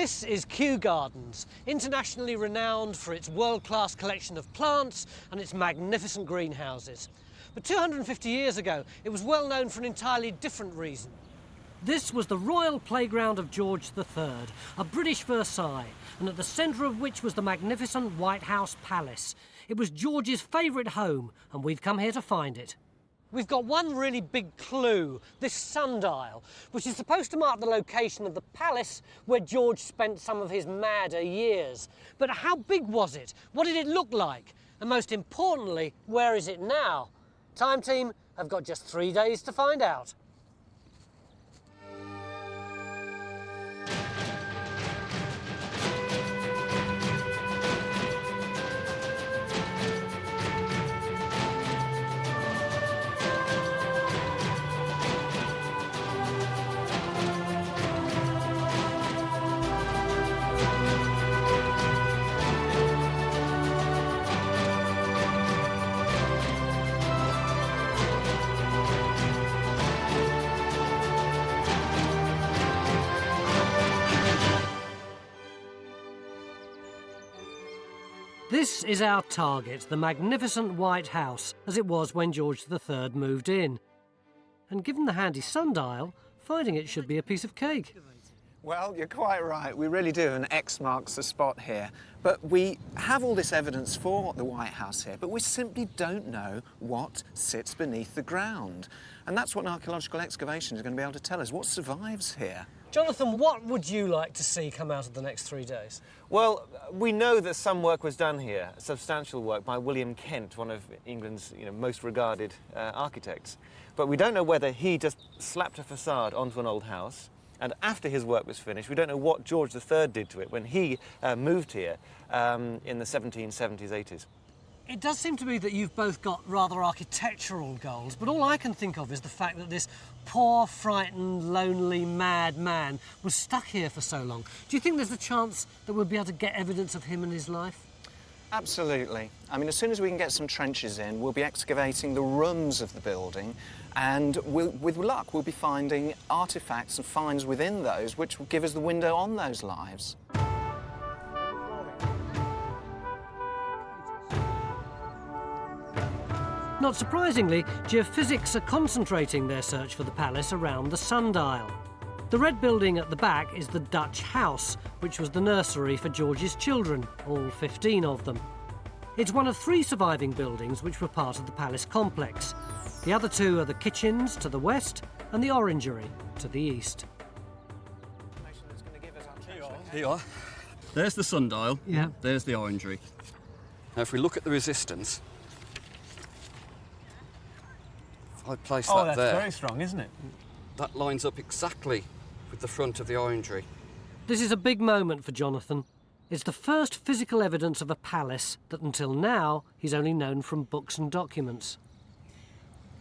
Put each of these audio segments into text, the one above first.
This is Kew Gardens, internationally renowned for its world-class collection of plants and its magnificent greenhouses. But 250 years ago, it was well known for an entirely different reason. This was the royal playground of George III, a British Versailles, and at the centre of which was the magnificent White House Palace. It was George's favourite home, and we've come here to find it. We've got one really big clue, this sundial, which is supposed to mark the location of the palace where George spent some of his madder years. But how big was it? What did it look like? And most importantly, where is it now? Time Team have got just 3 days to find out. This is our target, the magnificent White House, as it was when George III moved in. And given the handy sundial, finding it should be a piece of cake. Well, you're quite right. We really do, and X marks the spot here. But we have all this evidence for the White House here, but we simply don't know what sits beneath the ground. And that's what an archaeological excavation is going to be able to tell us. What survives here? Jonathan, what would you like to see come out of the next 3 days? Well, we know that some work was done here, substantial work by William Kent, one of England's most regarded architects. But we don't know whether he just slapped a facade onto an old house, and after his work was finished, we don't know what George III did to it when he moved here in the 1770s, 80s. It does seem to me that you've both got rather architectural goals, but all I can think of is the fact that this poor, frightened, lonely, mad man was stuck here for so long. Do you think there's a chance that we'll be able to get evidence of him and his life? Absolutely. I mean, as soon as we can get some trenches in, we'll be excavating the rooms of the building, and with luck, we'll be finding artefacts and finds within those which will give us the window on those lives. Not surprisingly, geophysics are concentrating their search for the palace around the sundial. The red building at the back is the Dutch house, which was the nursery for George's children, all 15 of them. It's one of 3 surviving buildings which were part of the palace complex. The other 2 are the kitchens to the west and the orangery to the east. Here you are. There's the sundial. Yeah. There's the orangery. Now, if we look at the resistance, if I place that that's there, very strong, isn't it? that lines up exactly with the front of the orangery. This is a big moment for Jonathan. It's the first physical evidence of a palace that until now he's only known from books and documents.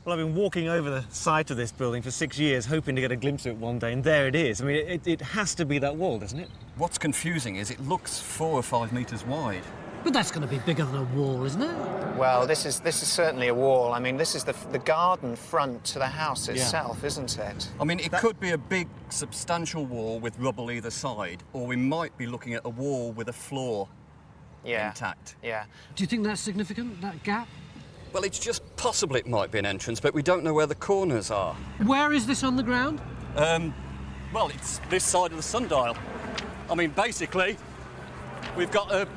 Well, I've been walking over the site of this building for 6 years, hoping to get a glimpse of it one day, and there it is. I mean, it has to be that wall, doesn't it? What's confusing is it looks 4 or 5 metres wide. But that's going to be bigger than a wall, isn't it? Well, this is certainly a wall. I mean, this is the garden front to the house itself, isn't it? I mean, it could be a big, substantial wall with rubble either side, or we might be looking at a wall with a floor intact. Yeah. Do you think that's significant, that gap? Well, it's just possible it might be an entrance, but we don't know where the corners are. Where is this on the ground? Well, it's this side of the sundial. I mean, basically, we've got a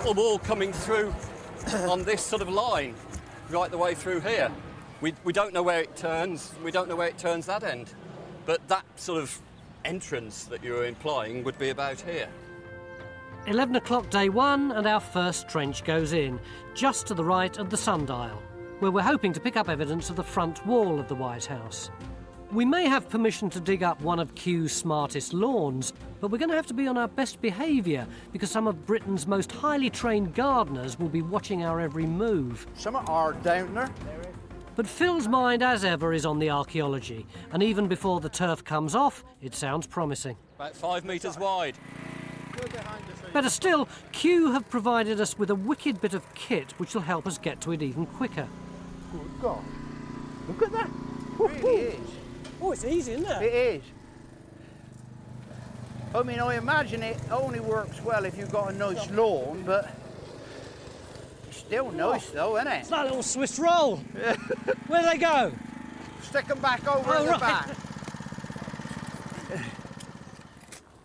wall coming through on this sort of line, right the way through here. We don't know where it turns, we don't know where it turns that end. But that sort of entrance that you're implying would be about here. 11 o'clock day 1 and our first trench goes in, just to the right of the sundial, where we're hoping to pick up evidence of the front wall of the White House. We may have permission to dig up one of Kew's smartest lawns, but we're going to have to be on our best behaviour because some of Britain's most highly trained gardeners will be watching our every move. Some are down there. But Phil's mind, as ever, is on the archaeology, and even before the turf comes off, it sounds promising. About 5 metres wide. Better still, Kew have provided us with a wicked bit of kit which will help us get to it even quicker. Good God. Look at that. It really is. Oh, it's easy, isn't it? It is. I mean, I imagine it only works well if you've got a nice lawn, but it's still nice though, isn't It's it? like a little Swiss roll. Where do they go? Stick them back over at the right. back.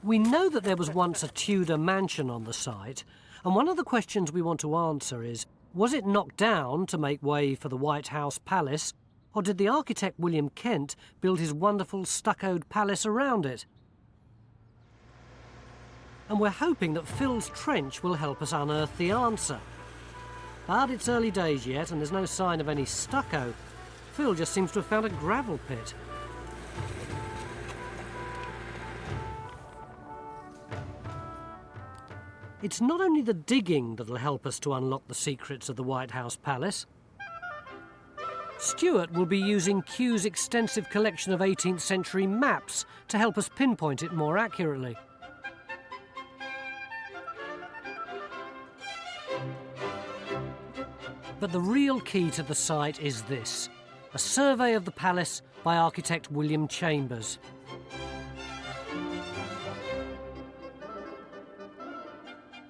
We know that there was once a Tudor mansion on the site, and one of the questions we want to answer is, was it knocked down to make way for the White House Palace, or did the architect William Kent build his wonderful stuccoed palace around it? And we're hoping that Phil's trench will help us unearth the answer. But it's early days yet, and there's no sign of any stucco. Phil just seems to have found a gravel pit. It's not only the digging that'll help us to unlock the secrets of the White House Palace. Stuart will be using Kew's extensive collection of 18th century maps to help us pinpoint it more accurately. But the real key to the site is this: a survey of the palace by architect William Chambers.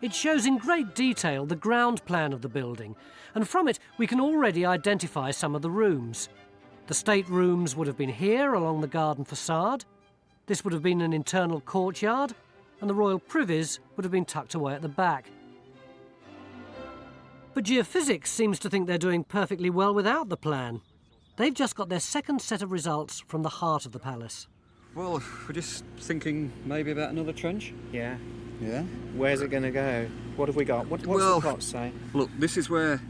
It shows in great detail the ground plan of the building, and from it we can already identify some of the rooms. The state rooms would have been here along the garden facade, this would have been an internal courtyard, and the royal privies would have been tucked away at the back. But Geophysics seems to think they're doing perfectly well without the plan. They've just got their second set of results from the heart of the palace. Well, we're just thinking maybe about another trench. Yeah. Yeah. Where's it going to go? What have we got? What's Well- the plot say? Look, this is where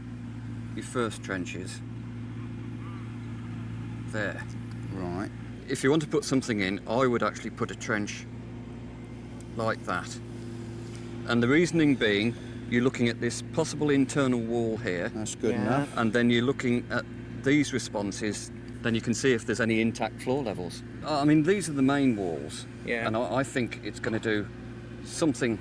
your first trench is. There. Right. If you want to put something in, I would actually put a trench like that. And the reasoning being, you're looking at this possible internal wall here, That's good Yeah. enough. and then you're looking at these responses, then you can see if there's any intact floor levels. I mean, these are the main walls, Yeah. and I think it's going to do something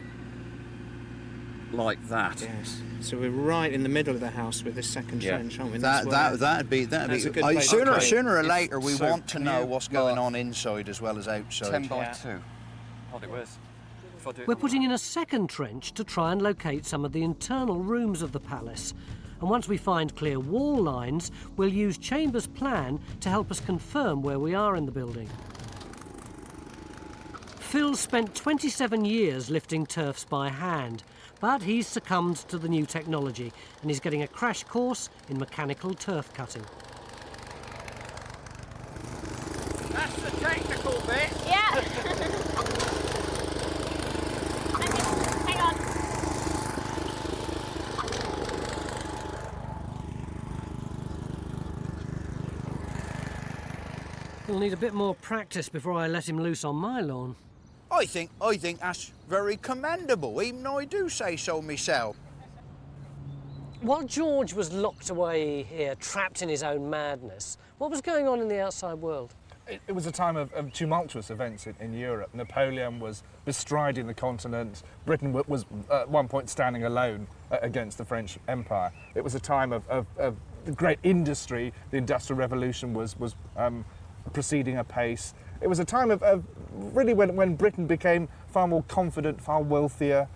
like that. Yes. So we're right in the middle of the house with this second Yeah. trench, aren't we? That'd be That's a good place to sooner put it. or If- later we so want to can know you what's going mark on inside as well as outside. 10 by Yeah. 2. Hold it, where's... if I do it We're like putting in a second trench to try and locate some of the internal rooms of the palace. And once we find clear wall lines, we'll use Chambers' plan to help us confirm where we are in the building. Phil spent 27 years lifting turfs by hand, but he's succumbed to the new technology and he's getting a crash course in mechanical turf cutting. That's the technical bit. Yeah. Hang on. He'll need a bit more practice before I let him loose on my lawn. I think that's very commendable. Even I do say so myself. While George was locked away here, trapped in his own madness, what was going on in the outside world? It was a time of tumultuous events in Europe. Napoleon was bestriding the continent. Britain was at one point standing alone against the French Empire. It was a time of great industry. The Industrial Revolution was proceeding apace. It was a time of really when Britain became far more confident, far wealthier,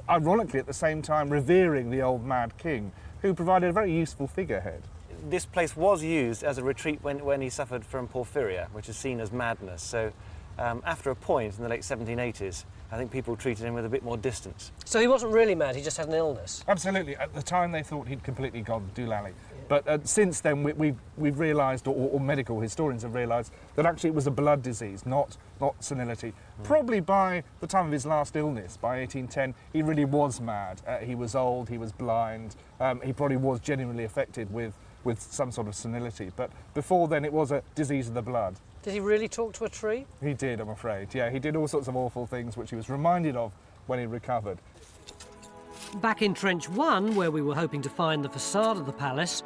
ironically at the same time revering the old mad king, who provided a very useful figurehead. This place was used as a retreat when he suffered from porphyria, which is seen as madness. So after a point in the late 1780s, I think people treated him with a bit more distance. So he wasn't really mad, he just had an illness. Absolutely. At the time, they thought he'd completely gone doolally. But since then, we've realised, or medical historians have realised, that actually it was a blood disease, not senility. Probably by the time of his last illness, by 1810, he really was mad. He was old, he was blind, he probably was genuinely affected with some sort of senility. But before then, it was a disease of the blood. Did he really talk to a tree? He did, I'm afraid. Yeah, he did all sorts of awful things, which he was reminded of when he recovered. Back in Trench 1, where we were hoping to find the facade of the palace,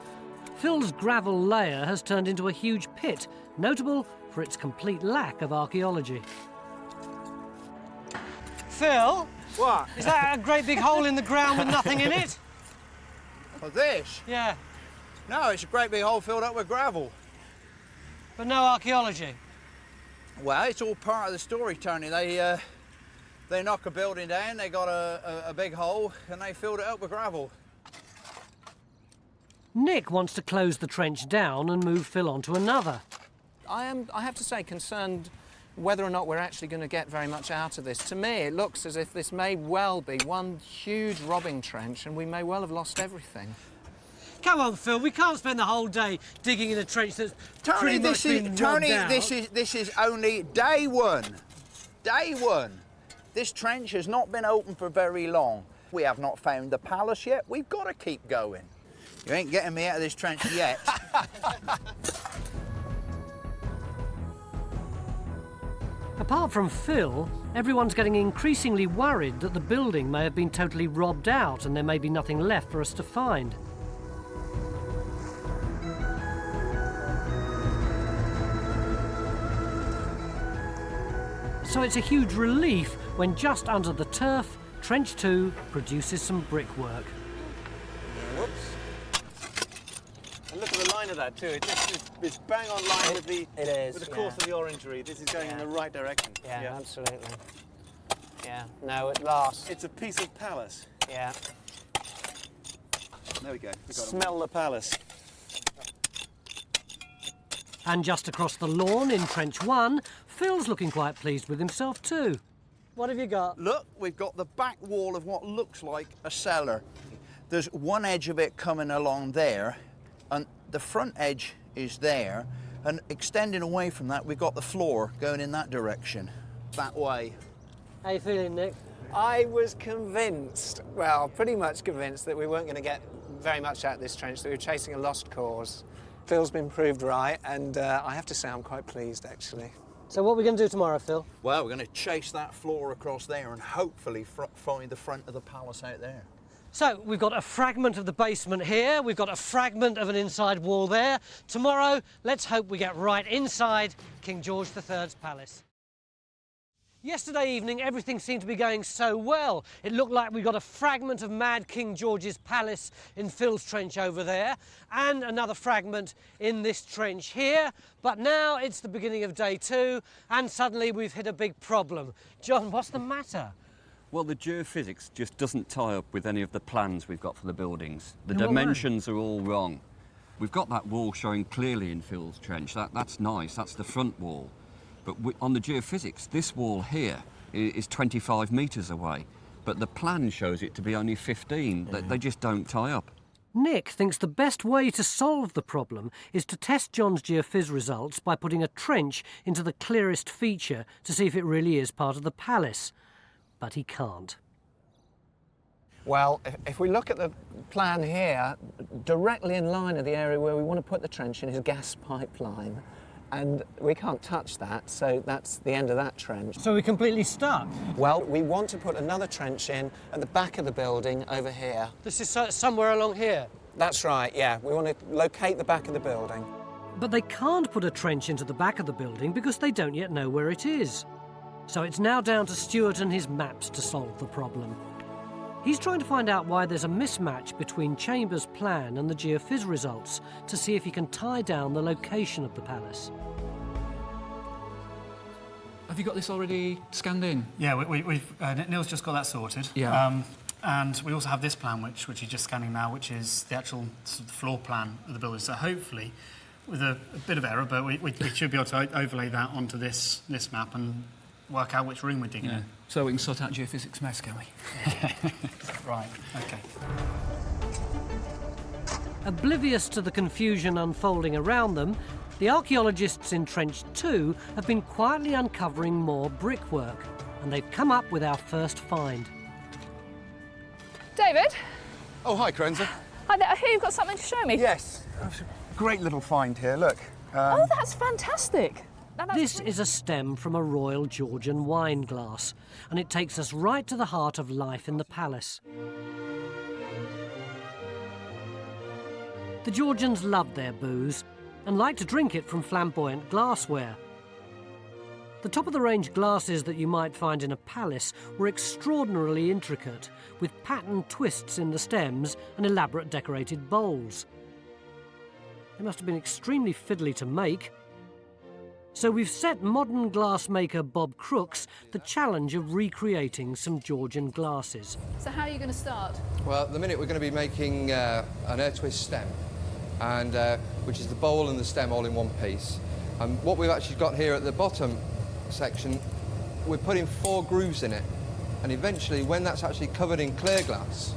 Phil's gravel layer has turned into a huge pit, notable for its complete lack of archaeology. Phil? What? Is that a great big hole in the ground with nothing in it? For this? Yeah, No, it's a great big hole filled up with gravel. but no archaeology. Well, it's all part of the story, Tony. They They knock a building down, they got a big hole, and they filled it up with gravel. Nick wants to close the trench down and move Phil onto another. I have to say, concerned whether or not we're actually going to get very much out of this. To me, it looks as if this may well be one huge robbing trench, and we may well have lost everything. Come on, Phil, we can't spend the whole day digging in a trench that's pretty much been rubbed out. This is only day one. Day one. This trench has not been open for very long. We have not found the palace yet. We've got to keep going. You ain't getting me out of this trench yet. Apart from Phil, everyone's getting increasingly worried that the building may have been totally robbed out and there may be nothing left for us to find. So it's a huge relief when just under the turf, Trench 2 produces some brickwork. Whoops. And look at the line of that too. It's bang on line with the course of the orangery. This is going in the right direction. Yeah, absolutely. Yeah, no, at last. It's a piece of palace. Yeah. There we go. Smell the palace. And just across the lawn in Trench 1, Phil's looking quite pleased with himself too. What have you got? Look, we've got the back wall of what looks like a cellar. There's one edge of it coming along there, and the front edge is there, and extending away from that, we've got the floor going in that direction, that way. How you feeling, Nick? I was convinced, well, pretty much convinced that we weren't going to get very much out of this trench, that we were chasing a lost cause. Phil's been proved right, and I have to say I'm quite pleased, actually. So what are we going to do tomorrow, Phil? Well, we're going to chase that floor across there and hopefully find the front of the palace out there. So we've got a fragment of the basement here, we've got a fragment of an inside wall there. Tomorrow, let's hope we get right inside King George III's palace. Yesterday evening, everything seemed to be going so well. It looked like we got a fragment of Mad King George's palace in Phil's trench over there, and another fragment in this trench here. But now it's the beginning of day 2, and suddenly we've hit a big problem. John, what's the matter? Well, the geophysics just doesn't tie up with any of the plans we've got for the buildings. The In what way? dimensions are all wrong. We've got that wall showing clearly in Phil's trench. That's nice, that's the front wall. But on the geophysics, this wall here is 25 metres away, but the plan shows it to be only 15. They just don't tie up. Nick thinks the best way to solve the problem is to test John's geophys results by putting a trench into the clearest feature to see if it really is part of the palace. But he can't. Well, if we look at the plan here, directly in line of the area where we want to put the trench in is a gas pipeline. And we can't touch that, so that's the end of that trench. So we're completely stuck? Well, we want to put another trench in at the back of the building over here. This is somewhere along here? That's right, yeah. We want to locate the back of the building. But they can't put a trench into the back of the building because they don't yet know where it is. So it's now down to Stuart and his maps to solve the problem. He's trying to find out why there's a mismatch between Chambers' plan and the geophys results to see if he can tie down the location of the palace. Have you got this already scanned in? Yeah, we've Neil's just got that sorted. Yeah. And we also have this plan, which he's just scanning now, which is the actual sort of floor plan of the building. So hopefully, with a bit of error, but we should be able to overlay that onto this map and work out which room we're digging in. So we can sort out geophysics mess, can we? Right, OK. Oblivious to the confusion unfolding around them, the archaeologists in Trench 2 have been quietly uncovering more brickwork, and they've come up with our first find. David? Oh, hi, Crenza. Hi there, I hear you've got something to show me. Yes. Great little find here, look. Oh, that's fantastic. This is a stem from a royal Georgian wine glass, and it takes us right to the heart of life in the palace. The Georgians loved their booze and liked to drink it from flamboyant glassware. The top-of-the-range glasses that you might find in a palace were extraordinarily intricate, with patterned twists in the stems and elaborate decorated bowls. They must have been extremely fiddly to make. So we've set modern glassmaker Bob Crooks the challenge of recreating some Georgian glasses. So how are you going to start? Well, at the minute we're going to be making an air twist stem, and which is the bowl and the stem all in one piece. And what we've actually got here at the bottom section, we're putting 4 grooves in it, and eventually when that's actually covered in clear glass,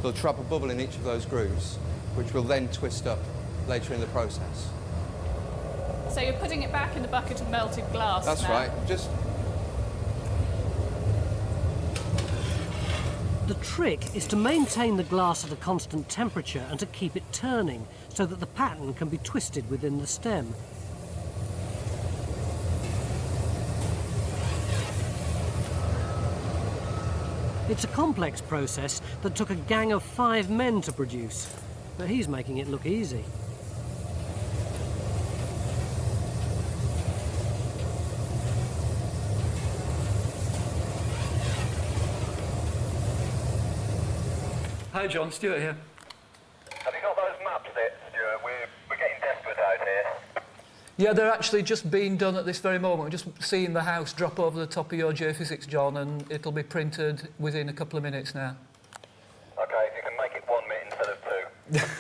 they'll trap a bubble in each of those grooves, which will then twist up later in the process. So you're putting it back in the bucket of melted glass That's now. right. Just The trick is to maintain the glass at a constant temperature and to keep it turning so that the pattern can be twisted within the stem. It's a complex process that took a gang of 5 men to produce, but he's making it look easy. Hi John, Stuart here. Have you got those maps there, Stuart? We're getting desperate out here. Yeah, they're actually just being done at this very moment. We're just seeing the house drop over the top of your geophysics, John, and it'll be printed within a couple of minutes now. OK, if you can make it 1 minute instead of 2.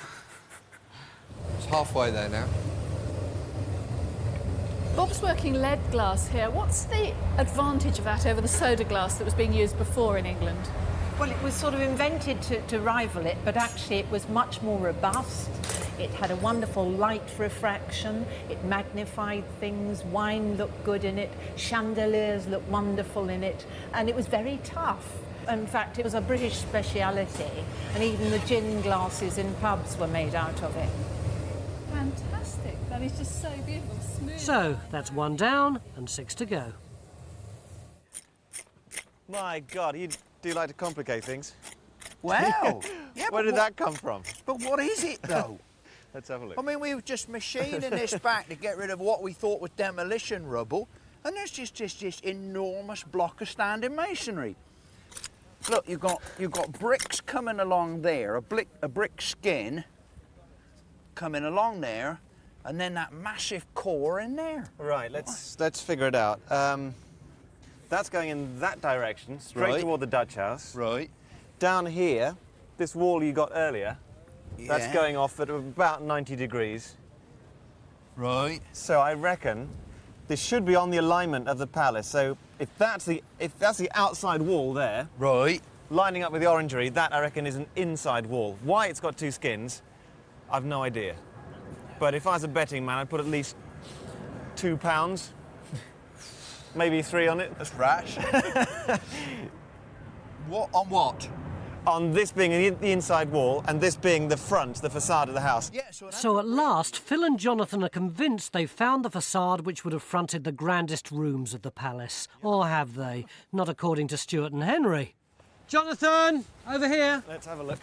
it's halfway there now. Bob's working lead glass here. What's the advantage of that over the soda glass that was being used before in England? Well, it was sort of invented to rival it, but actually it was much more robust. It had a wonderful light refraction, it magnified things, wine looked good in it, chandeliers looked wonderful in it, and it was very tough. In fact, it was a British speciality, and even the gin glasses in pubs were made out of it. Fantastic. That is just so beautiful, smooth. So that's 1 down and 6 to go. My God, you do like to complicate things. Well, yeah, Where did that come from? But what is it, though? Let's have a look. I mean, we were just machining this back to get rid of what we thought was demolition rubble, and there's just this enormous block of standing masonry. Look, you've got bricks coming along there, a brick skin coming along there, and then that massive core in there. Right, let's figure it out. That's going in that direction, straight Right. toward the Dutch house. Right. Down here, this wall you got earlier, that's Yeah. going off at about 90 degrees. Right. So I reckon this should be on the alignment of the palace. So if that's the outside wall there, right, lining up with the orangery, that I reckon is an inside wall. Why it's got 2 skins, I've no idea. But if I was a betting man, I'd put at least £2, maybe 3 on it. That's rash. What on what? On this being the inside wall and this being the front, the facade of the house. Yeah, So at last, Phil and Jonathan are convinced they've found the facade which would have fronted the grandest rooms of the palace. Or have they? Not according to Stuart and Henry. Jonathan, over here. Let's have a look.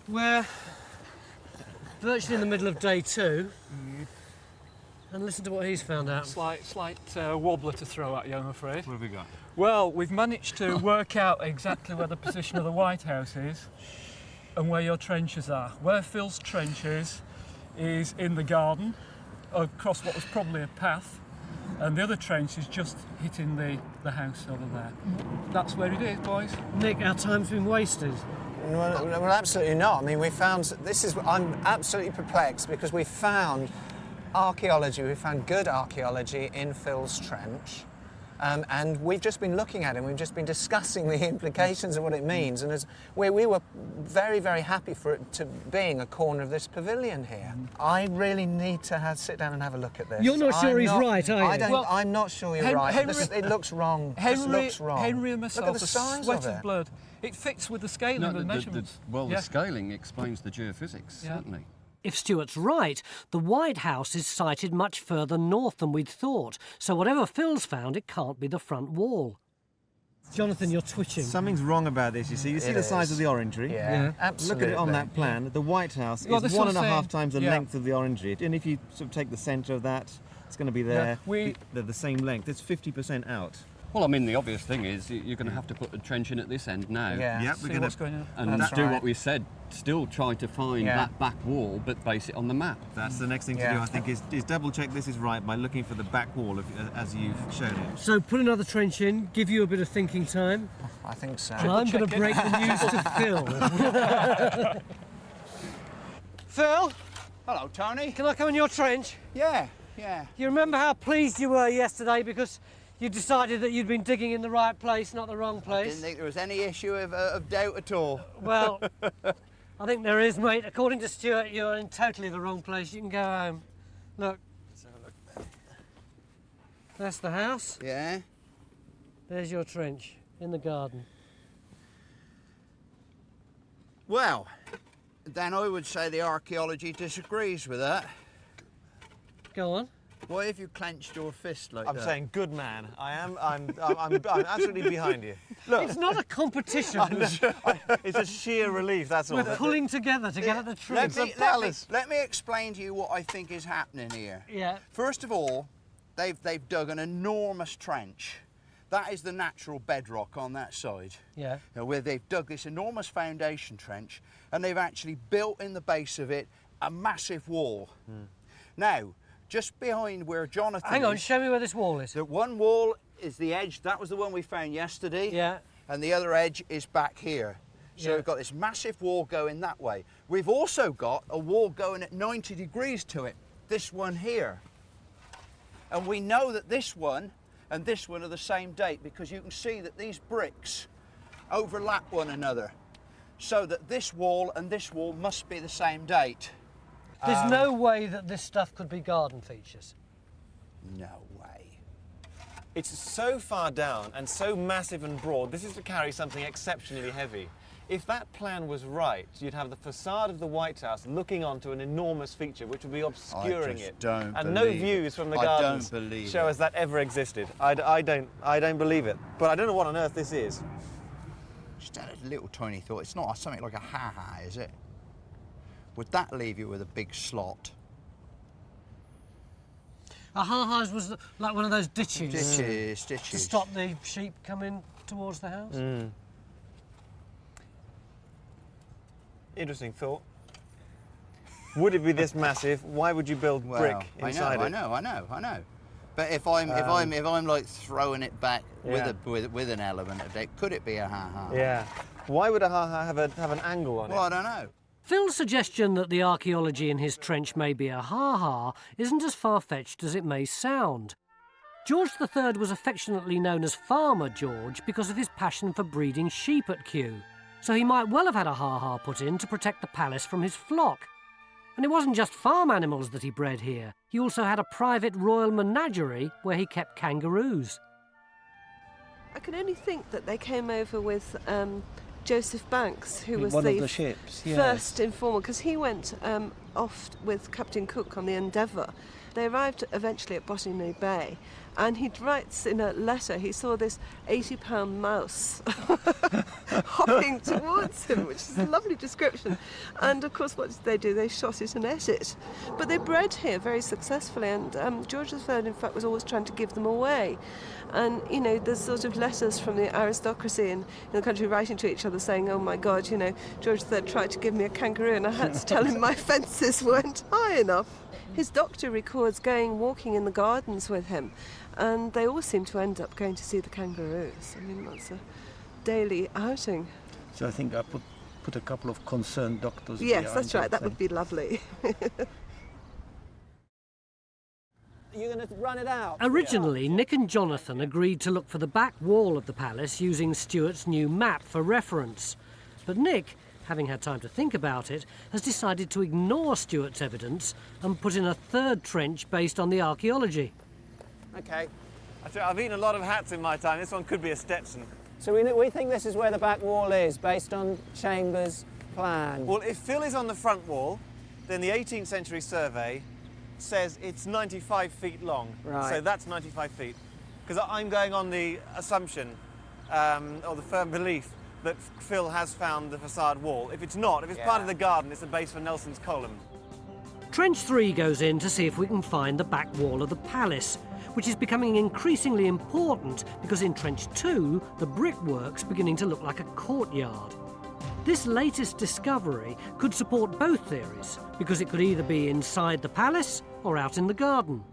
We're virtually in the middle of day 2. And listen to what he's found out. Slight wobbler to throw at you, I'm afraid. What have we got? Well, we've managed to work out exactly where the position of the White House is and where your trenches are. Where Phil's trench is in the garden, across what was probably a path, and the other trench is just hitting the house over there. That's where it is, boys. Nick, our time's been wasted. Well, absolutely not. I mean, I'm absolutely perplexed because we found archaeology, we found good archaeology in Phil's trench. And we've just been looking at it, we've just been discussing the implications of what it means, and we were very, very happy for it to being a corner of this pavilion here. I really need to sit down and have a look at this. You're not sure he's right, are you? I'm not sure you're right. It looks wrong. This looks wrong. Henry and myself look at the size sweat of of it. blood. It fits with the scaling of the measurements. The scaling explains the geophysics, certainly. If Stuart's right, the White House is sited much further north than we'd thought, so whatever Phil's found, it can't be the front wall. Jonathan, you're twitching. Something's wrong about this, you see. You see the size of the orangery? Yeah, absolutely. Look at it on that plan. The White House is 1.5 times the length of the orangery. And if you sort of take the centre of that, it's going to be there. They're the same length. It's 50% out. Well, I mean, the obvious thing is you're going to have to put a trench in at this end now. Yeah. Yep, we're What's going on? And do what we said, still try to find that back wall, but base it on the map. That's the next thing to do, I think, is double check this is right by looking for the back wall as you've shown it. So put another trench in, give you a bit of thinking time. I think so. And I'm going to break the news to Phil. Phil? Hello, Tony. Can I come in your trench? Yeah. You remember how pleased you were yesterday because you decided that you'd been digging in the right place, not the wrong place? I didn't think there was any issue of doubt at all. Well, I think there is, mate. According to Stuart, you're in totally the wrong place. You can go home. Look. Let's have a look. That's the house. Yeah. There's your trench in the garden. Well, then I would say the archaeology disagrees with that. Go on. Why have you clenched your fist like I'm that? saying, good man. I'm absolutely behind you. Look, It's not a competition. it's a sheer relief. That's all. We're pulling together to get at the truth. Let me explain to you what I think is happening here. Yeah. First of all, they've dug an enormous trench. That is the natural bedrock on that side. Yeah. Where they've dug this enormous foundation trench and they've actually built in the base of it a massive wall. Now, just behind where Jonathan Hang on, is, show me where this wall is. the one wall is the edge. That was the one we found yesterday. Yeah. And the other edge is back here. So Yeah. we've got this massive wall going that way. We've also got a wall going at 90 degrees to it, this one here. And we know that this one and this one are the same date because you can see that these bricks overlap one another. So that this wall and this wall must be the same date. There's no way that this stuff could be garden features. No way. It's so far down and so massive and broad. This is to carry something exceptionally heavy. If that plan was right, you'd have the facade of the White House looking onto an enormous feature which would be obscuring it. And no views from the gardens show us that ever existed. I don't believe it. But I don't know what on earth this is. Just had a little tiny thought. It's not something like a ha-ha, is it? Would that leave you with a big slot? A ha-has was like one of those ditches. Ditches. To stop the sheep coming towards the house. Interesting thought. Would it be this massive? Why would you build brick inside it? I know. But if I'm like throwing it back with an element of it, could it be a ha-ha? Yeah. Why would a ha-ha have an angle on it? Well, I don't know. Phil's suggestion that the archaeology in his trench may be a ha-ha isn't as far-fetched as it may sound. George III was affectionately known as Farmer George because of his passion for breeding sheep at Kew, so he might well have had a ha-ha put in to protect the palace from his flock. And it wasn't just farm animals that he bred here. He also had a private royal menagerie where he kept kangaroos. I can only think that they came over with Joseph Banks, who was one of the ships, yes. first informer, because he went off with Captain Cook on the Endeavour. They arrived eventually at Botany Bay, and he writes in a letter he saw this 80-pound mouse hopping towards him, which is a lovely description. And of course, what did they do? They shot it and ate it. But they bred here very successfully, and George III, in fact, was always trying to give them away. And, you know, there's sort of letters from the aristocracy in the country writing to each other saying, oh my God, you know, George III tried to give me a kangaroo and I had to tell him my fences weren't high enough. His doctor records walking in the gardens with him, and they all seem to end up going to see the kangaroos. I mean, that's a daily outing. So I think I put a couple of concerned doctors. Yes, that's right. That would be lovely. You're going to run it out? Originally, Nick and Jonathan agreed to look for the back wall of the palace using Stuart's new map for reference. But Nick, having had time to think about it, has decided to ignore Stuart's evidence and put in a third trench based on the archaeology. Okay. I've eaten a lot of hats in my time. This one could be a Stetson. So we think this is where the back wall is, based on Chambers' plan. Well, if Phil is on the front wall, then the 18th century survey says it's 95 feet long. Right. So that's 95 feet. Because I'm going on the assumption, or the firm belief, that Phil has found the facade wall. If it's not, if it's part of the garden, it's the base for Nelson's column. Trench 3 goes in to see if we can find the back wall of the palace, which is becoming increasingly important because in Trench 2, the brickwork's beginning to look like a courtyard. This latest discovery could support both theories, because it could either be inside the palace or out in the garden.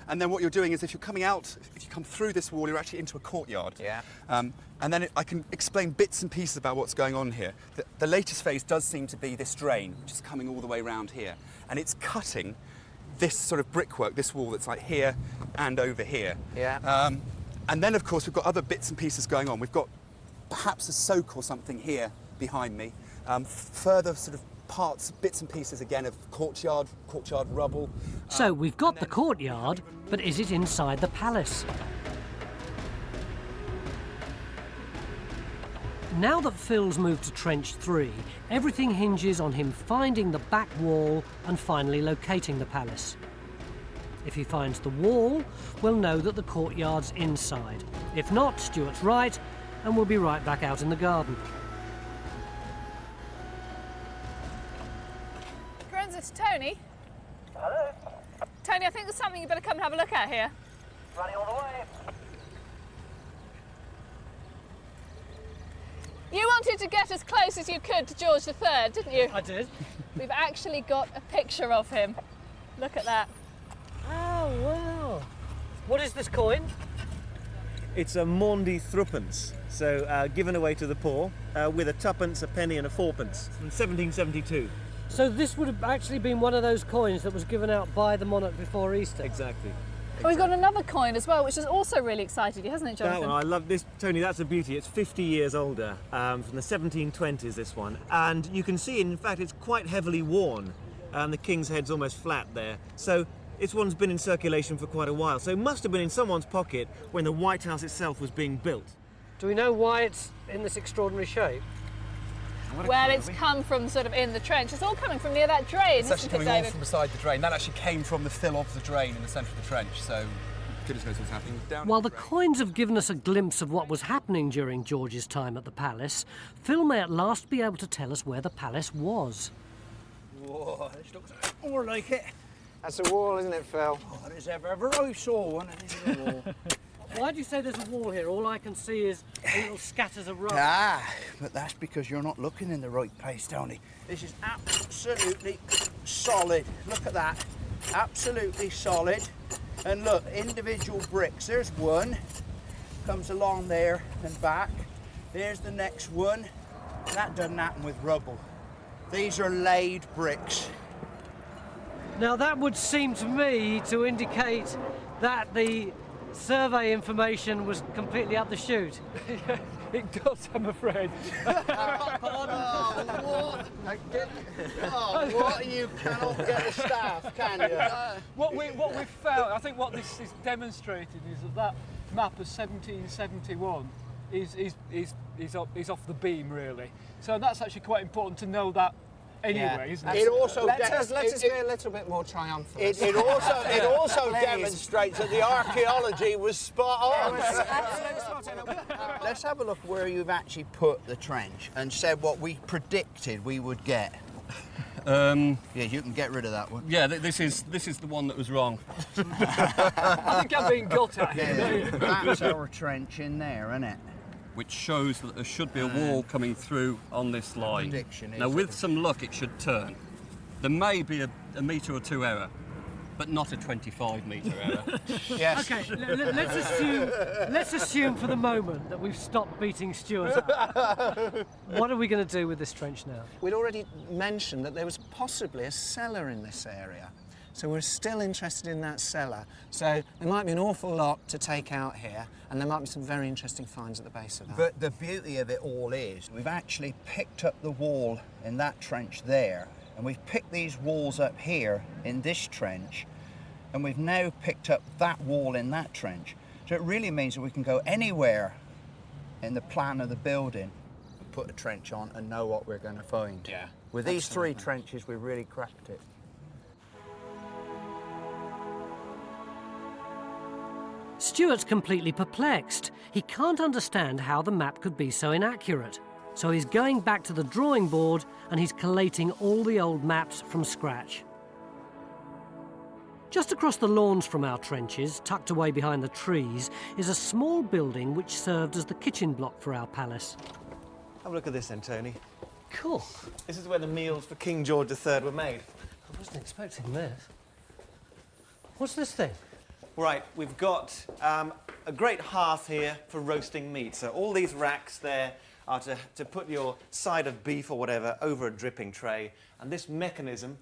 And then what you're doing is if you're coming out, if you come through this wall, you're actually into a courtyard. Yeah. And then I can explain bits and pieces about what's going on here. The latest phase does seem to be this drain, which is coming all the way around here. And it's cutting this sort of brickwork, this wall that's like here and over here. Yeah. And then, of course, we've got other bits and pieces going on. We've got perhaps a soak or something here behind me. Further sort of parts, bits and pieces again of courtyard rubble. So we've got the courtyard, but is it inside the palace? Now that Phil's moved to Trench 3, everything hinges on him finding the back wall and finally locating the palace. If he finds the wall, we'll know that the courtyard's inside. If not, Stuart's right, and we'll be right back out in the garden. It's Tony. Hello? Tony, I think there's something you better come and have a look at here. Running all the way. You wanted to get as close as you could to George III, didn't you? I did. We've actually got a picture of him. Look at that. Oh, wow. What is this coin? It's a Maundy threepence, so given away to the poor, with a tuppence, a penny and a fourpence from 1772. So this would have actually been one of those coins that was given out by the monarch before Easter? Exactly. Oh, we've got another coin as well, which has also really excited you, hasn't it, Jonathan? That one, I love this, Tony, that's a beauty. It's 50 years older, from the 1720s, this one. And you can see, in fact, it's quite heavily worn. The king's head's almost flat there. So this one's been in circulation for quite a while. So it must have been in someone's pocket when the White House itself was being built. Do we know why it's in this extraordinary shape? Well, it's come from sort of in the trench. It's all coming from near that drain, It's actually isn't it, coming all David? from beside the drain. That actually came from the fill of the drain in the centre of the trench, so goodness knows what's happening. While the coins have given us a glimpse of what was happening during George's time at the palace, Phil may at last be able to tell us where the palace was. Whoa, this looks more like it. That's a wall, isn't it, Phil? Oh, there's ever I saw one, and there's a wall. Why do you say there's a wall here? All I can see is little scatters of rock. Ah, but that's because you're not looking in the right place, Tony. This is absolutely solid. Look at that. Absolutely solid. And look, individual bricks. There's one. Comes along there and back. There's the next one. That doesn't happen with rubble. These are laid bricks. Now that would seem to me to indicate that the survey information was completely up the chute. It does, I'm afraid. What? You cannot get the staff, can you? What we've found, I think what this is demonstrating is that map of 1771 is off the beam, really. So that's actually quite important to know that anyway, isn't it? It also let us be a little bit more triumphant. It also demonstrates that the archaeology was spot on. Let's have a look where you've actually put the trench and said what we predicted we would get. Yeah, you can get rid of that one. Yeah, this is the one that was wrong. I think I'm being got at here. That's our trench in there, isn't it? Which shows that there should be a wall coming through on this line. Prediction is Now, with some luck, it should turn. There may be a metre or two error, but not a 25-metre error. Yes. Okay, let's assume for the moment that we've stopped beating Stuart up. What are we going to do with this trench now? We'd already mentioned that there was possibly a cellar in this area. So we're still interested in that cellar. So there might be an awful lot to take out here, and there might be some very interesting finds at the base of that. But the beauty of it all is we've actually picked up the wall in that trench there, and we've picked these walls up here in this trench, and we've now picked up that wall in that trench. So it really means that we can go anywhere in the plan of the building, Put a trench on and know what we're going to find. Yeah. With these three trenches, we really cracked it. Stuart's completely perplexed. He can't understand how the map could be so inaccurate. So he's going back to the drawing board and he's collating all the old maps from scratch. Just across the lawns from our trenches, tucked away behind the trees, is a small building which served as the kitchen block for our palace. Have a look at this then, Tony. Cool. This is where the meals for King George III were made. I wasn't expecting this. What's this thing? Right, we've got a great hearth here for roasting meat. So all these racks there are to put your side of beef or whatever over a dripping tray. And this mechanism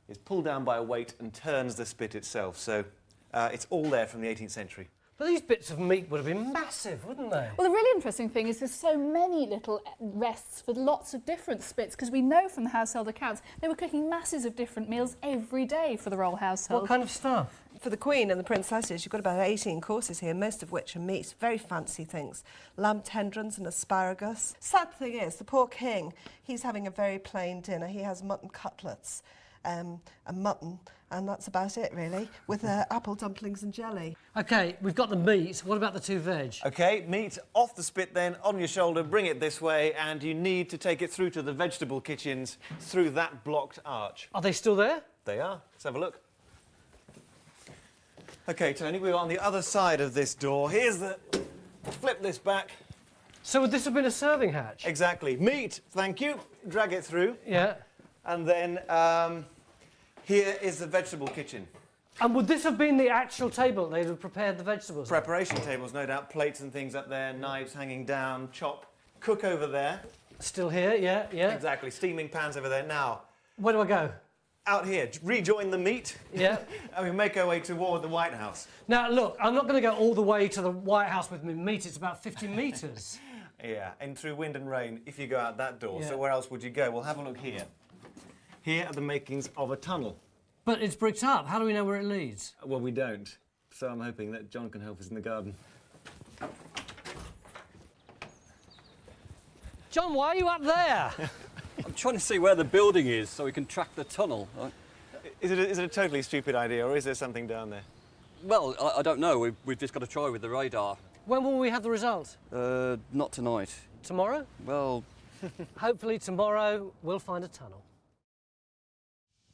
is pulled down by a weight and turns the spit itself. So it's all there from the 18th century. But these bits of meat would have been massive, wouldn't they? Well, the really interesting thing is there's so many little rests for lots of different spits, because we know from the household accounts they were cooking masses of different meals every day for the royal household. What kind of stuff? For the Queen and the princesses, you've got about 18 courses here, most of which are meat, very fancy things. Lamb tendrons and asparagus. Sad thing is, the poor king, he's having a very plain dinner. He has mutton cutlets and mutton, and that's about it, really, with apple dumplings and jelly. OK, we've got the meat. What about the two veg? OK, meat off the spit then, on your shoulder, bring it this way, and you need to take it through to the vegetable kitchens through that blocked arch. Are they still there? They are. Let's have a look. OK, Tony, we're on the other side of this door. Here's the... Flip this back. So would this have been a serving hatch? Exactly. Meat, thank you. Drag it through. Yeah. And then here is the vegetable kitchen. And would this have been the actual table they'd have prepared the vegetables? Preparation tables, no doubt. Plates and things up there, knives hanging down, chop. Cook over there. Still here, yeah, yeah. Exactly. Steaming pans over there. Now... Where do I go? Out here. Rejoin the meat. Yeah. And we make our way toward the White House. Now, look, I'm not going to go all the way to the White House with my meat. It's about 50 metres. Yeah, and through wind and rain if you go out that door. Yeah. So where else would you go? Well, have a look here. Here are the makings of a tunnel. But it's bricked up. How do we know where it leads? Well, we don't. So I'm hoping that John can help us in the garden. John, why are you up there? I'm trying to see where the building is so we can track the tunnel. Is it a totally stupid idea, or is there something down there? Well, I don't know. We've just got to try with the radar. When will we have the result? Not tonight. Tomorrow? Well... Hopefully tomorrow we'll find a tunnel.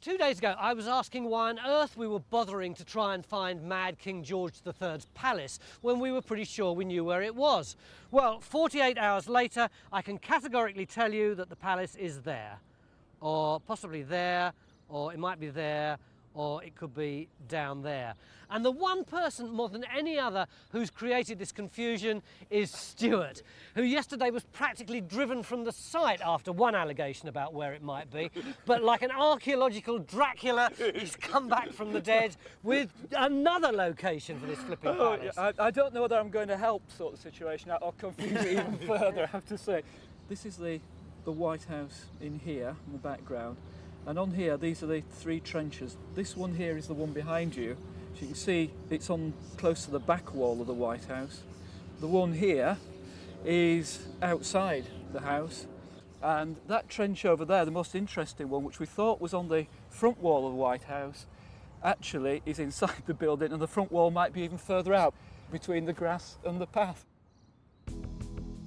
2 days ago, I was asking why on earth we were bothering to try and find mad King George III's palace when we were pretty sure we knew where it was. Well, 48 hours later, I can categorically tell you that the palace is there. Or possibly there, or it might be there, or it could be down there. And the one person more than any other who's created this confusion is Stuart, who yesterday was practically driven from the site after one allegation about where it might be. But like an archaeological Dracula, he's come back from the dead with another location for this flipping palace. Yeah, I don't know whether I'm going to help sort the situation out or confuse it even further, I have to say. This is the White House in here, in the background. And on here, these are the three trenches. This one here is the one behind you. As you can see, it's on close to the back wall of the White House. The one here is outside the house. And that trench over there, the most interesting one, which we thought was on the front wall of the White House, actually is inside the building, and the front wall might be even further out, between the grass and the path.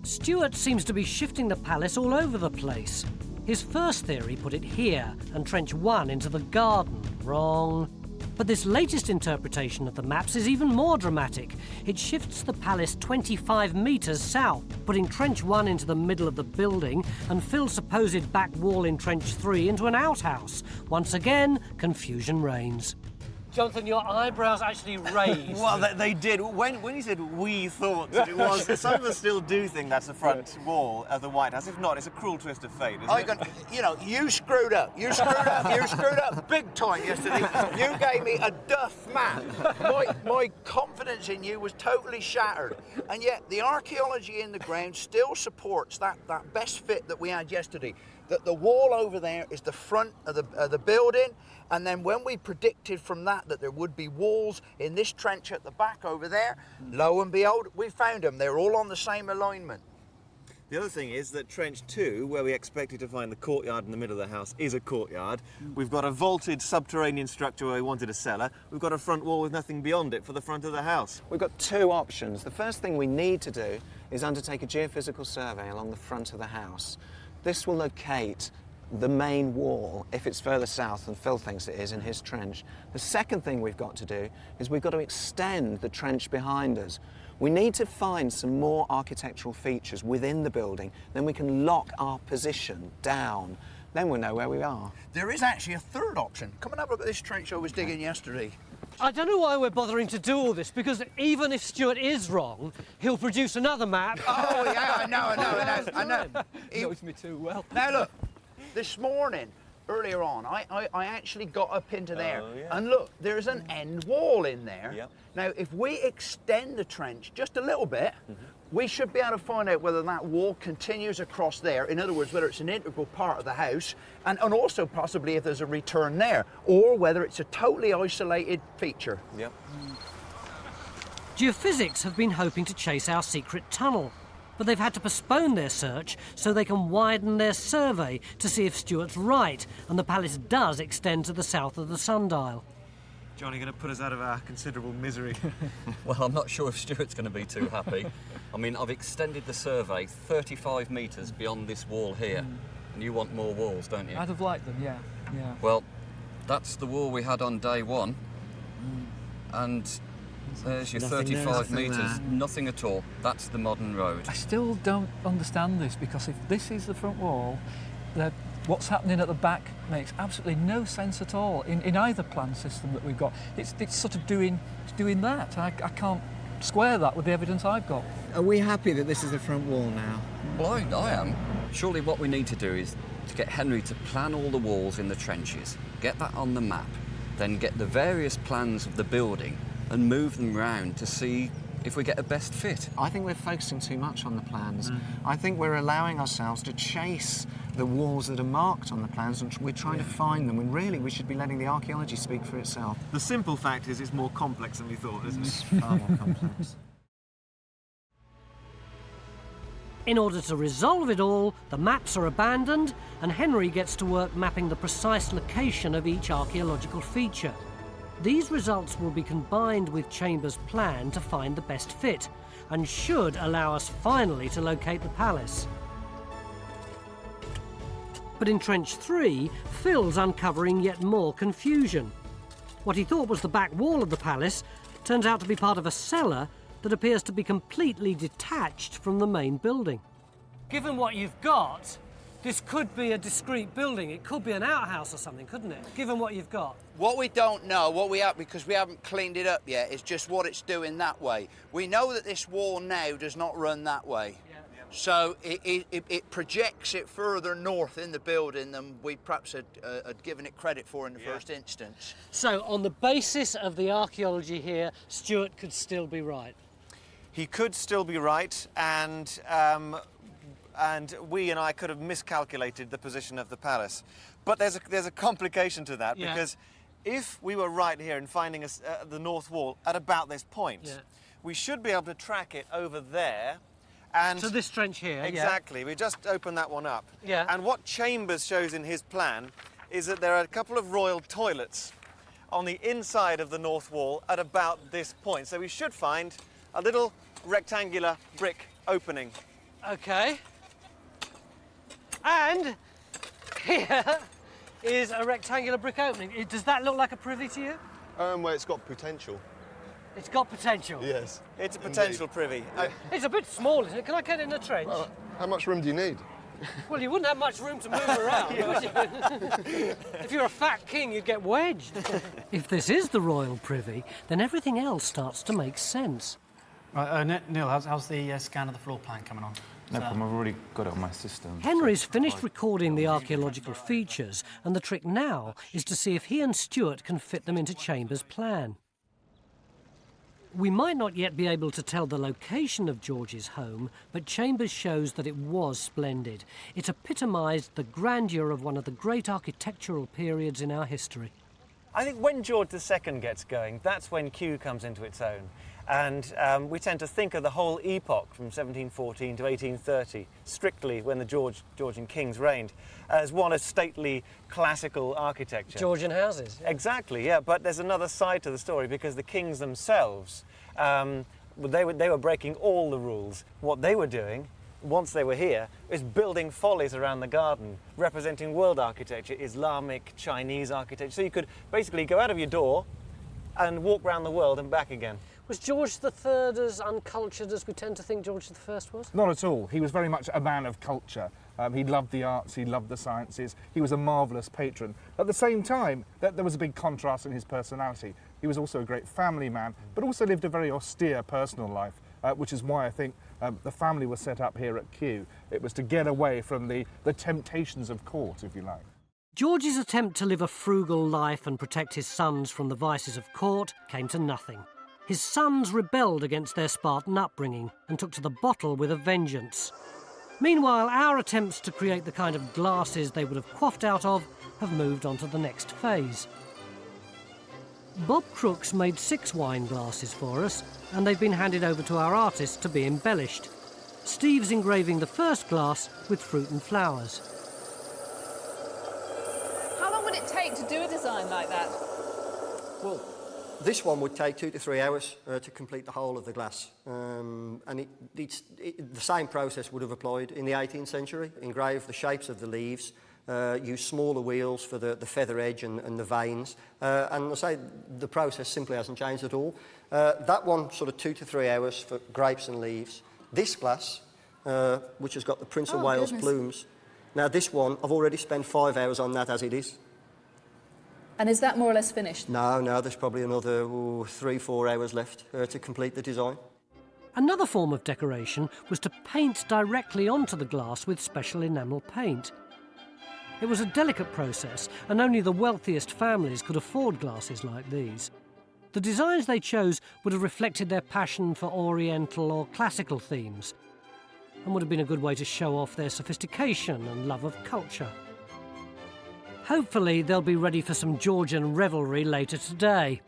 Stuart seems to be shifting the palace all over the place. His first theory put it here and trench 1 into the garden. Wrong. But this latest interpretation of the maps is even more dramatic. It shifts the palace 25 metres south, putting trench 1 into the middle of the building and fills supposed back wall in trench 3 into an outhouse. Once again, confusion reigns. Jonathan, your eyebrows actually raised. Well, they did. When you said we thought that it was, some of us still do think that's the front wall of the White House. If not, it's a cruel twist of fate, isn't it? You know, you screwed up. You screwed up. You screwed up big time yesterday. You gave me a duff map. My confidence in you was totally shattered. And yet the archaeology in the ground still supports that best fit that we had yesterday. That the wall over there is the front of the building, and then when we predicted from that there would be walls in this trench at the back over there, lo and behold, we found them. They're all on the same alignment. The other thing is that trench 2, where we expected to find the courtyard in the middle of the house, is a courtyard. We've got a vaulted subterranean structure where we wanted a cellar. We've got a front wall with nothing beyond it for the front of the house. We've got two options. The first thing we need to do is undertake a geophysical survey along the front of the house. This will locate the main wall if it's further south than Phil thinks it is in his trench. The second thing we've got to do is we've got to extend the trench behind us. We need to find some more architectural features within the building, then we can lock our position down. Then we'll know where we are. There is actually a third option. Come and have a look at this trench I was digging yesterday. I don't know why we're bothering to do all this, because even if Stuart is wrong, he'll produce another map. Oh, yeah, I know. He knows me too well. Now, look, this morning, earlier on, I actually got up into there. Oh, yeah. And look, there's an end wall in there. Yep. Now, if we extend the trench just a little bit, we should be able to find out whether that wall continues across there. In other words, whether it's an integral part of the house, and also possibly if there's a return there, or whether it's a totally isolated feature. Yep. Geophysics have been hoping to chase our secret tunnel, but they've had to postpone their search so they can widen their survey to see if Stuart's right and the palace does extend to the south of the sundial. John, you're going to put us out of our considerable misery. Well, I'm not sure if Stuart's going to be too happy. I mean, I've extended the survey 35 metres beyond this wall here, and you want more walls, don't you? I'd have liked them, yeah. Well, that's the wall we had on day one, and there's your Nothing there, 35 nothing metres, there. nothing at all. That's the modern road. I still don't understand this, because if this is the front wall, what's happening at the back makes absolutely no sense at all in either plan system that we've got. It's sort of doing that. I can't square that with the evidence I've got. Are we happy that this is the front wall now? Well, I am. Surely what we need to do is to get Henry to plan all the walls in the trenches, get that on the map, then get the various plans of the building and move them round to see if we get a best fit. I think we're focusing too much on the plans. I think we're allowing ourselves to chase the walls that are marked on the plans, and we're trying to find them, when really we should be letting the archaeology speak for itself. The simple fact is it's more complex than we thought, isn't it? It's far more complex. In order to resolve it all, the maps are abandoned and Henry gets to work mapping the precise location of each archaeological feature. These results will be combined with Chambers' plan to find the best fit, and should allow us finally to locate the palace. But in Trench 3, Phil's uncovering yet more confusion. What he thought was the back wall of the palace turns out to be part of a cellar that appears to be completely detached from the main building. Given what you've got, this could be a discrete building. It could be an outhouse or something, couldn't it? Given what you've got. What we don't know, because we haven't cleaned it up yet, is just what it's doing that way. We know that this wall now does not run that way. So it projects it further north in the building than we perhaps had given it credit for in the first instance. So on the basis of the archaeology here, Stuart could still be right. He could still be right, and we and I could have miscalculated the position of the palace. But there's a complication to that, because if we were right here in finding the north wall at about this point, we should be able to track it over there. And to this trench here. Exactly. We just opened that one up. Yeah. And what Chambers shows in his plan is that there are a couple of royal toilets on the inside of the north wall at about this point. So we should find a little rectangular brick opening. Okay. And here is a rectangular brick opening. Does that look like a privy to you? Well, it's got potential. It's got potential? Yes. It's a potential privy. It's a bit small, isn't it? Can I get in the trench? Well, how much room do you need? Well, you wouldn't have much room to move around, would you? If you're a fat king, you'd get wedged. If this is the royal privy, then everything else starts to make sense. Right, Neil, how's the scan of the floor plan coming on? No problem, I've already got it on my system. Henry's finished recording the archaeological features, and the trick now is to see if he and Stuart can fit them into Chambers' plan. We might not yet be able to tell the location of George's home, but Chambers shows that it was splendid. It epitomised the grandeur of one of the great architectural periods in our history. I think when George II gets going, that's when Kew comes into its own. And we tend to think of the whole epoch from 1714 to 1830, strictly when the Georgian kings reigned, as one of stately classical architecture. Georgian houses. Yeah. Exactly, yeah, but there's another side to the story, because the kings themselves, they were breaking all the rules. What they were doing once they were here, is building follies around the garden, representing world architecture, Islamic, Chinese architecture. So you could basically go out of your door and walk around the world and back again. Was George III as uncultured as we tend to think George I was? Not at all. He was very much a man of culture. He loved the arts, he loved the sciences, he was a marvellous patron. At the same time, there was a big contrast in his personality. He was also a great family man, but also lived a very austere personal life, which is why I think the family was set up here at Kew. It was to get away from the temptations of court, if you like. George's attempt to live a frugal life and protect his sons from the vices of court came to nothing. His sons rebelled against their Spartan upbringing and took to the bottle with a vengeance. Meanwhile, our attempts to create the kind of glasses they would have quaffed out of have moved on to the next phase. Bob Crooks made 6 wine glasses for us, and they've been handed over to our artists to be embellished. Steve's engraving the first glass with fruit and flowers. How long would it take to do a design like that? Well, this one would take 2 to 3 hours to complete the whole of the glass. And the same process would have applied in the 18th century. Engrave the shapes of the leaves, use smaller wheels for the feather edge and the veins. And I say the process simply hasn't changed at all. That one, sort of 2 to 3 hours for grapes and leaves. This glass, which has got the Prince of Wales plumes. Now this one, I've already spent 5 hours on that as it is. And is that more or less finished? No, there's probably another 3-4 hours left to complete the design. Another form of decoration was to paint directly onto the glass with special enamel paint. It was a delicate process, and only the wealthiest families could afford glasses like these. The designs they chose would have reflected their passion for Oriental or classical themes, and would have been a good way to show off their sophistication and love of culture. Hopefully they'll be ready for some Georgian revelry later today.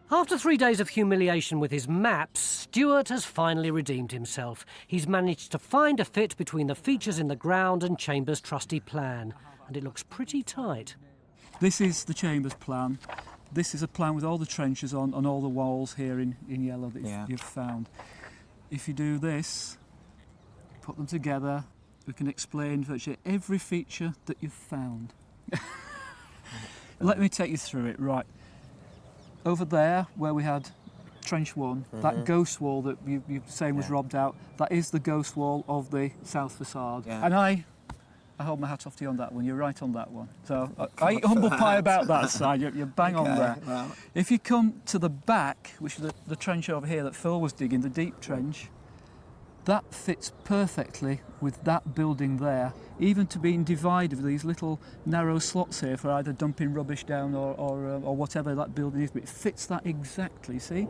After 3 days of humiliation with his maps, Stuart has finally redeemed himself. He's managed to find a fit between the features in the ground and Chambers' trusty plan, and it looks pretty tight. This is the Chambers plan. This is a plan with all the trenches on all the walls here in yellow that you've found. If you do this, put them together, we can explain virtually every feature that you've found. Let me take you through it. Right. Over there, where we had trench 1, that ghost wall that you're saying was robbed out, that is the ghost wall of the south facade. Yeah. And I hold my hat off to you on that one. You're right on that one. So I eat humble pie about that side. You're bang on there. Well. If you come to the back, which is the trench over here that Phil was digging, the deep trench, that fits perfectly with that building there, even to being divided with these little narrow slots here for either dumping rubbish down or whatever that building is, but it fits that exactly, see?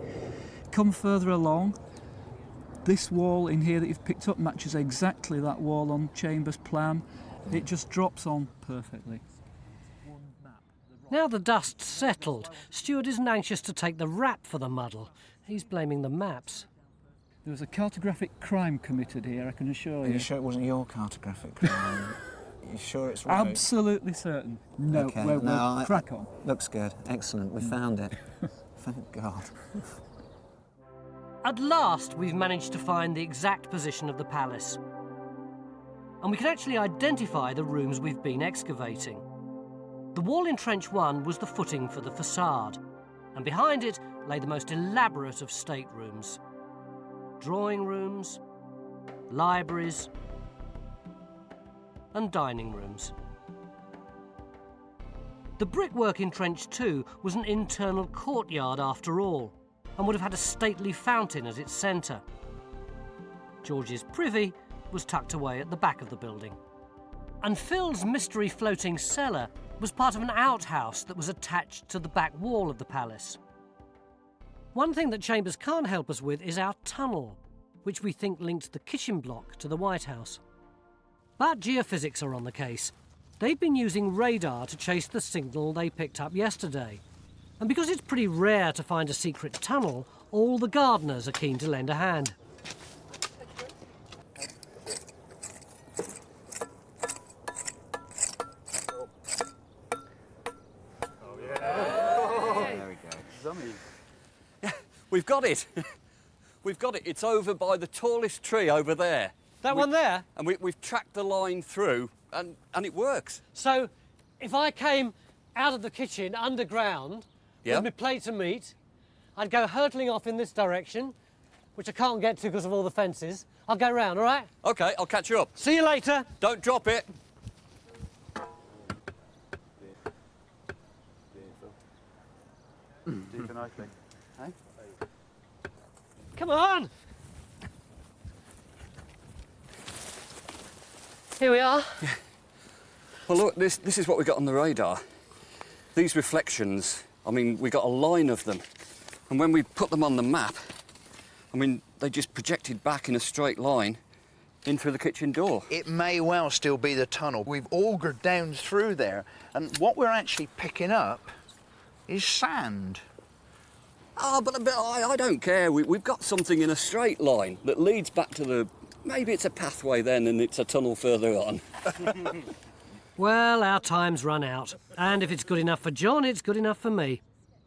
Come further along, this wall in here that you've picked up matches exactly that wall on Chambers' plan. It just drops on perfectly. Now the dust's settled, Stuart isn't anxious to take the rap for the muddle. He's blaming the maps. There was a cartographic crime committed here, I can assure you. Are you sure it wasn't your cartographic crime? Are you sure it's right? Absolutely certain. No, okay. we'll crack on. Looks good. Excellent. We found it. Thank God. At last, we've managed to find the exact position of the palace. And we can actually identify the rooms we've been excavating. The wall in Trench 1 was the footing for the facade, and behind it lay the most elaborate of staterooms. Drawing rooms, libraries, and dining rooms. The brickwork in Trench 2 was an internal courtyard after all, and would have had a stately fountain at its centre. George's privy was tucked away at the back of the building. And Phil's mystery floating cellar was part of an outhouse that was attached to the back wall of the palace. One thing that Chambers can't help us with is our tunnel, which we think linked the kitchen block to the White House. But geophysics are on the case. They've been using radar to chase the signal they picked up yesterday. And because it's pretty rare to find a secret tunnel, all the gardeners are keen to lend a hand. We've got it. We've got it. It's over by the tallest tree over there. That one there? And we've tracked the line through, and it works. So, if I came out of the kitchen underground with my plates of meat, I'd go hurtling off in this direction, which I can't get to because of all the fences. I'll go round, all right? OK, I'll catch you up. See you later. Don't drop it. Deep and nicely. Hey? Come on! Here we are. Yeah. Well, look, this is what we got on the radar. These reflections, I mean, we got a line of them. And when we put them on the map, I mean, they just projected back in a straight line in through the kitchen door. It may well still be the tunnel. We've augured down through there, and what we're actually picking up is sand. Oh, but I don't care. We've got something in a straight line that leads back to the... Maybe it's a pathway then and it's a tunnel further on. Well, our time's run out. And if it's good enough for John, it's good enough for me.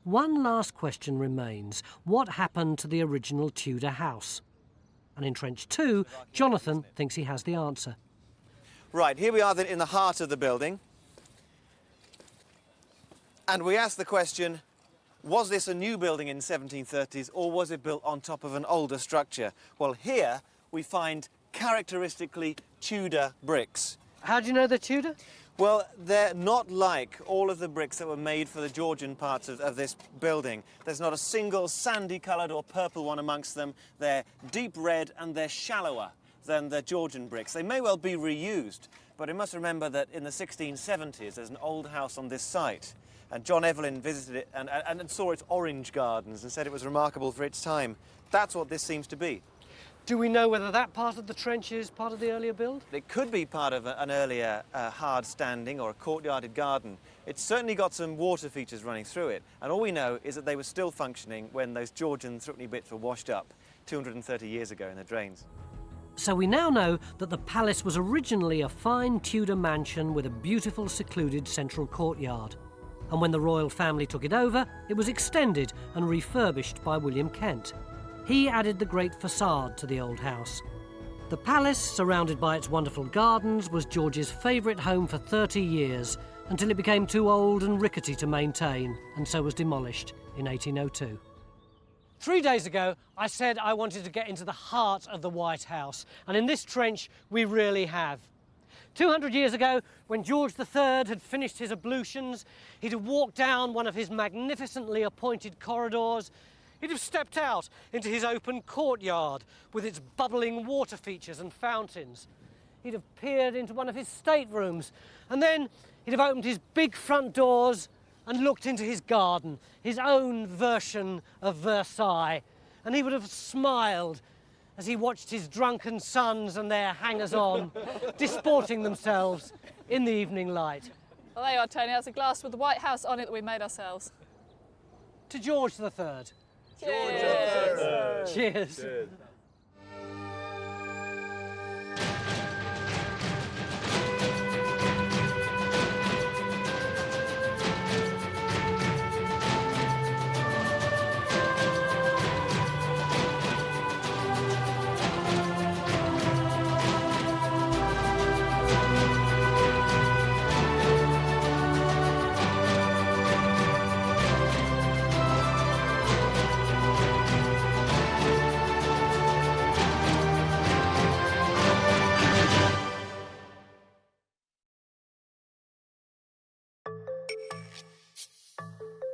One last question remains. What happened to the original Tudor house? And in Trench 2, Jonathan thinks he has the answer. Right, here we are then in the heart of the building. And we ask the question, was this a new building in the 1730s or was it built on top of an older structure? Well, here we find characteristically Tudor bricks. How do you know they're Tudor? Well, they're not like all of the bricks that were made for the Georgian parts of this building. There's not a single sandy-coloured or purple one amongst them. They're deep red and they're shallower than the Georgian bricks. They may well be reused, but we must remember that in the 1670s there's an old house on this site, and John Evelyn visited it and saw its orange gardens and said it was remarkable for its time. That's what this seems to be. Do we know whether that part of the trench is part of the earlier build? It could be part of an earlier hard standing or a courtyarded garden. It's certainly got some water features running through it, and all we know is that they were still functioning when those Georgian threepenny bits were washed up 230 years ago in the drains. So we now know that the palace was originally a fine Tudor mansion with a beautiful secluded central courtyard. And when the royal family took it over, it was extended and refurbished by William Kent. He added the great facade to the old house. The palace, surrounded by its wonderful gardens, was George's favourite home for 30 years, until it became too old and rickety to maintain, and so was demolished in 1802. 3 days ago, I said I wanted to get into the heart of the White House, and in this trench, we really have. 200 years ago, when George III had finished his ablutions, he'd have walked down one of his magnificently appointed corridors. He'd have stepped out into his open courtyard with its bubbling water features and fountains. He'd have peered into one of his staterooms, and then he'd have opened his big front doors and looked into his garden, his own version of Versailles, and he would have smiled as he watched his drunken sons and their hangers-on disporting themselves in the evening light. Well, there you are, Tony. That's a glass with the White House on it that we made ourselves. To George III. Cheers. Cheers. Cheers.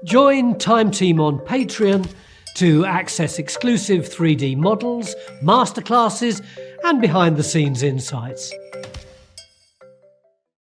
Join Time Team on Patreon to access exclusive 3D models, masterclasses and behind-the-scenes insights.